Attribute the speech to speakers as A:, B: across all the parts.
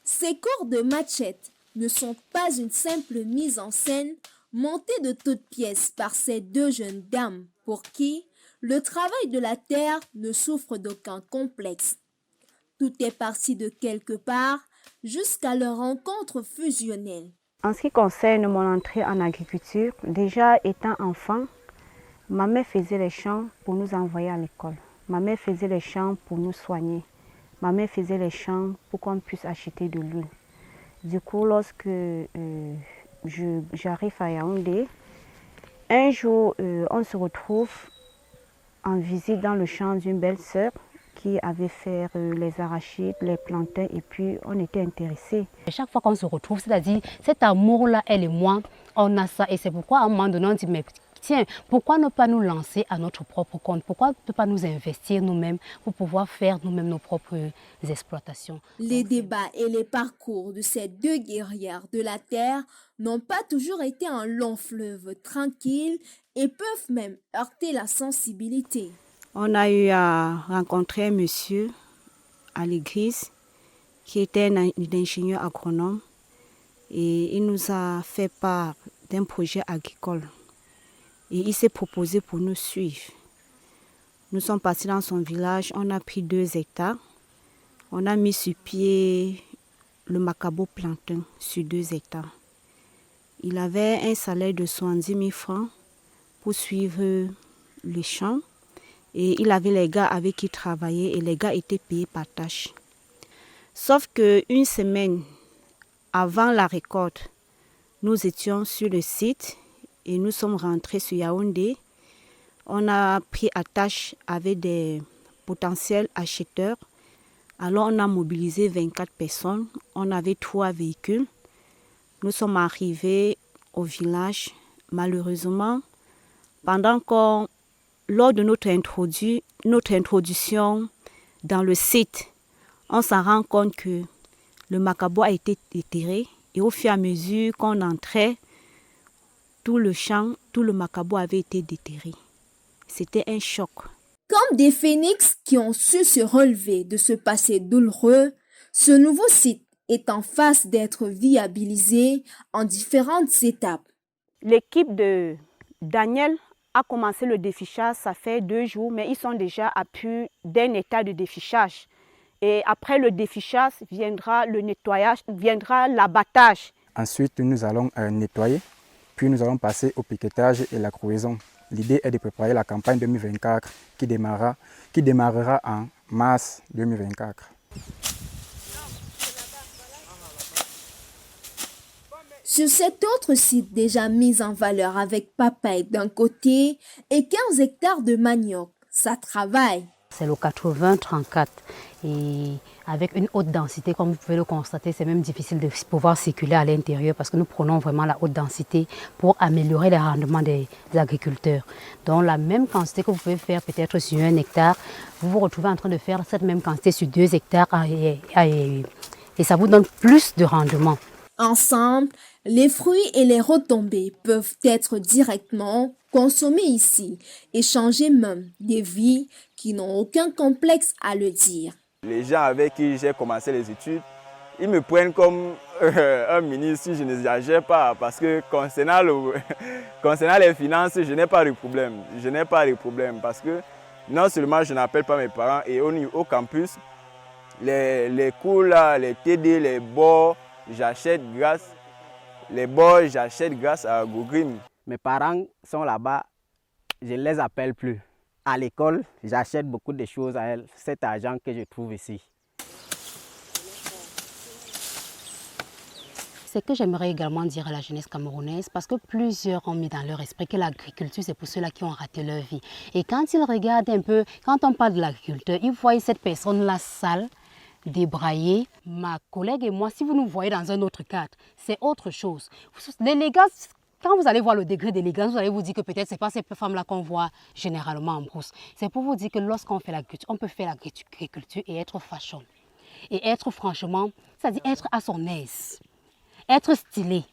A: Ces cours de machette ne sont pas une simple mise en scène montée de toutes pièces par ces deux jeunes dames pour qui le travail de la terre ne souffre d'aucun complexe. Tout est parti de quelque part jusqu'à leur rencontre fusionnelle.
B: En ce qui concerne mon entrée en agriculture, déjà étant enfant, ma mère faisait les champs pour nous envoyer à l'école. Ma mère faisait les champs pour nous soigner. Ma mère faisait les champs pour qu'on puisse acheter de l'huile. Du coup, lorsque j'arrive à Yaoundé, un jour, on se retrouve en visite dans le champ d'une belle-sœur qui avait fait les arachides, les plantains, et puis on était intéressés.
C: Chaque fois qu'on se retrouve, c'est-à-dire cet amour-là, elle et moi, on a ça. Et c'est pourquoi à un moment donné, on dit, mais tiens, pourquoi ne pas nous lancer à notre propre compte? Pourquoi ne pas nous investir nous-mêmes pour pouvoir faire nous-mêmes nos propres exploitations?
A: Les débats et les parcours de ces deux guerrières de la terre n'ont pas toujours été un long fleuve tranquille et peuvent même heurter la sensibilité.
B: On a eu à rencontrer un monsieur à l'église qui était un ingénieur agronome et il nous a fait part d'un projet agricole. Et il s'est proposé pour nous suivre. Nous sommes partis dans son village, on a pris 2 hectares. On a mis sur pied le macabo plantain sur 2 hectares. Il avait un salaire de 70 000 francs pour suivre les champs. Et il avait les gars avec qui il travaillait et les gars étaient payés par tâche. Sauf qu'une semaine avant la récolte, nous étions sur le site et nous sommes rentrés sur Yaoundé. On a pris attache avec des potentiels acheteurs. Alors on a mobilisé 24 personnes. On avait 3 véhicules. Nous sommes arrivés au village. Malheureusement, lors de notre introduction dans le site, on s'en rend compte que le macabo a été déterré et au fur et à mesure qu'on entrait, tout le champ, tout le macabo avait été déterré. C'était un choc.
A: Comme des phénix qui ont su se relever de ce passé douloureux, ce nouveau site est en phase d'être viabilisé en différentes étapes.
B: L'équipe de Daniel a commencé le défichage, ça fait 2 jours, mais ils sont déjà à plus d'un état de défichage. Et après le défichage, viendra le nettoyage, viendra l'abattage.
D: Ensuite, nous allons nettoyer, puis nous allons passer au piquetage et la crevaison. L'idée est de préparer la campagne 2024 qui démarrera en mars 2024.
A: Sur cet autre site déjà mis en valeur avec papaye d'un côté et 15 hectares de manioc, ça travaille.
C: C'est le 80-34 et avec une haute densité, comme vous pouvez le constater, c'est même difficile de pouvoir circuler à l'intérieur parce que nous prenons vraiment la haute densité pour améliorer les rendements des agriculteurs. Donc la même quantité que vous pouvez faire peut-être sur 1 hectare, vous vous retrouvez en train de faire cette même quantité sur 2 hectares et ça vous donne plus de rendement.
A: Ensemble, les fruits et les retombées peuvent être directement consommés ici et changer même des vies qui n'ont aucun complexe à le dire.
E: Les gens avec qui j'ai commencé les études, ils me prennent comme un ministre si je n'exagère pas parce que concernant les finances, je n'ai pas de problème. Je n'ai pas de problème parce que non seulement je n'appelle pas mes parents et au campus, les cours là, les TD, les bords, j'achète grâce à GoGreen.
F: Mes parents sont là-bas, je ne les appelle plus. À l'école, j'achète beaucoup de choses à elles, cet argent que je trouve ici.
C: C'est que j'aimerais également dire à la jeunesse camerounaise, parce que plusieurs ont mis dans leur esprit que l'agriculture, c'est pour ceux-là qui ont raté leur vie. Et quand ils regardent un peu, quand on parle de l'agriculteur, ils voient cette personne-là sale, débrayer. Ma collègue et moi, si vous nous voyez dans un autre cadre, c'est autre chose. L'élégance, quand vous allez voir le degré d'élégance, vous allez vous dire que peut-être ce n'est pas ces femmes-là qu'on voit généralement en brousse. C'est pour vous dire que lorsqu'on fait l'agriculture, on peut faire l'agriculture et être fashion. Et être franchement, c'est-à-dire être à son aise, être stylé.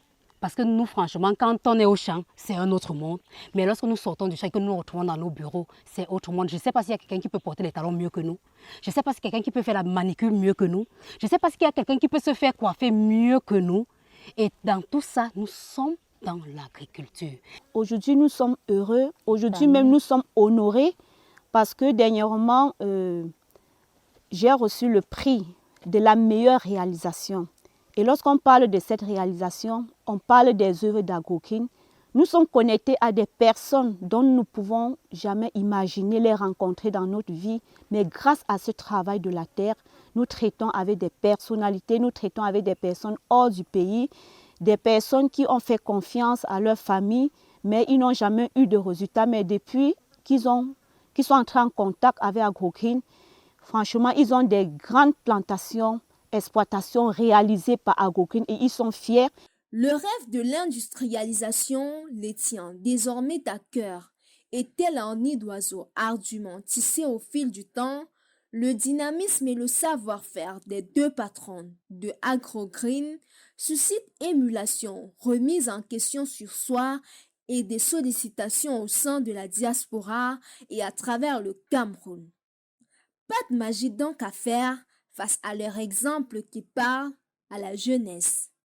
C: Parce que nous, franchement, quand on est au champ, c'est un autre monde. Mais lorsque nous sortons du champ et que nous nous retrouvons dans nos bureaux, c'est autre monde. Je ne sais pas s'il y a quelqu'un qui peut porter les talons mieux que nous. Je ne sais pas s'il y a quelqu'un qui peut faire la manicure mieux que nous. Je ne sais pas s'il y a quelqu'un qui peut se faire coiffer mieux que nous. Et dans tout ça, nous sommes dans l'agriculture.
B: Aujourd'hui, nous sommes heureux. Aujourd'hui même, nous sommes honorés parce que dernièrement, j'ai reçu le prix de la meilleure réalisation. Et lorsqu'on parle de cette réalisation, on parle des œuvres d'Agrokin. Nous sommes connectés à des personnes dont nous ne pouvons jamais imaginer les rencontrer dans notre vie. Mais grâce à ce travail de la terre, nous traitons avec des personnalités, nous traitons avec des personnes hors du pays, des personnes qui ont fait confiance à leur famille, mais ils n'ont jamais eu de résultats. Mais depuis qu'ils sont entrés en contact avec Agrokin, franchement, ils ont des grandes plantations, exploitations réalisées par Agrokin et ils sont fiers.
A: Le rêve de l'industrialisation les tient désormais à cœur et tel un nid d'oiseaux ardument tissé au fil du temps, le dynamisme et le savoir-faire des deux patrons de AgroGreen suscitent émulation, remise en question sur soi et des sollicitations au sein de la diaspora et à travers le Cameroun. Pas de magie donc à faire face à leur exemple qui parle à la jeunesse.